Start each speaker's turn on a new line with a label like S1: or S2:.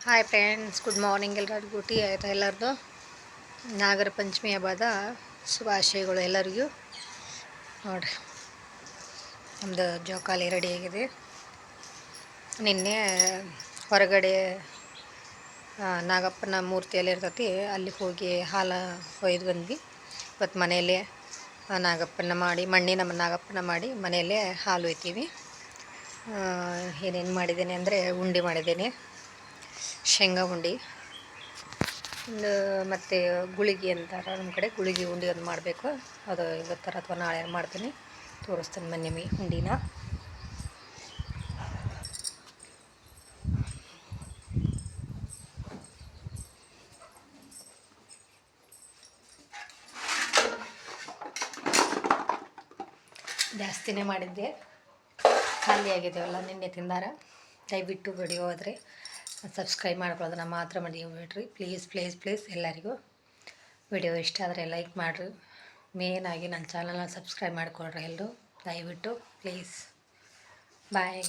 S1: Hi friends, good morning. ಎಲ್ಲರಿಗೂ tea ಆಯಿತಾ? ಎಲ್ಲರದು ನಾಗರ ಪಂಚಮಿ ಹಬ್ಬದ ಶುಭಾಶಯಗಳು ಎಲ್ಲರಿಗೂ. ನೋಡಿರಿ, ನಮ್ಮದು ಜೋಕಾಲಿ ರೆಡಿಯಾಗಿದೆ. ನಿನ್ನೆ ಹೊರಗಡೆ ನಾಗಪ್ಪನ ಮೂರ್ತಿಯಲ್ಲಿ ಇರ್ತೈತಿ, ಅಲ್ಲಿ ಹೋಗಿ ಹಾಲು ಒಯ್ದು ಬಂದ್ವಿ. ಇವತ್ತು ಮನೆಯಲ್ಲೇ ನಾಗಪ್ಪನ ಮಾಡಿ, ಮಣ್ಣಿನ ನಾಗಪ್ಪನ ಮಾಡಿ ಮನೆಯಲ್ಲೇ ಹಾಲು ಒಯ್ತೀವಿ. ಏನೇನು ಮಾಡಿದ್ದೇನೆ ಅಂದರೆ, ಉಂಡೆ ಮಾಡಿದ್ದೇನೆ, ಶೇಂಗಾ ಉಂಡೆ, ಮತ್ತು ಗುಳಿಗೆ ಅಂತಾರೆ ನಮ್ಮ ಕಡೆ. ಗುಳಿಗೆ ಉಂಡೆ ಒಂದು ಮಾಡಬೇಕು. ಅದು ಇವತ್ತರ ಅಥವಾ ನಾಳೆ ಮಾಡ್ತೀನಿ, ತೋರಿಸ್ತೀನಿ ಬನ್ನಿ ಉಂಡಿನ. ಜಾಸ್ತಿನೇ ಮಾಡಿದ್ದೆ, ಖಾಲಿ ಆಗಿದ್ದೇವಲ್ಲ ನಿನ್ನೆ ತಿಂದಾರ. ದಯವಿಟ್ಟು ವಿಡಿಯೋ ಆದರೆ ಸಬ್ಸ್ಕ್ರೈಬ್ ಮಾಡ್ಕೊಳ್ಳೋದನ್ನ ಮಾತ್ರ ಮರೆಯಬೇಡ್ರಿ. ಪ್ಲೀಸ್ ಎಲ್ಲರಿಗೂ ವಿಡಿಯೋ ಇಷ್ಟ ಆದರೆ ಲೈಕ್ ಮಾಡಿರಿ. ಮೇನಾಗಿ ನನ್ನ ಚಾನಲ್ನ ಸಬ್ಸ್ಕ್ರೈಬ್ ಮಾಡಿಕೊಳ್ರಿ ಎಲ್ಲರೂ, ದಯವಿಟ್ಟು ಪ್ಲೀಸ್. ಬಾಯ್.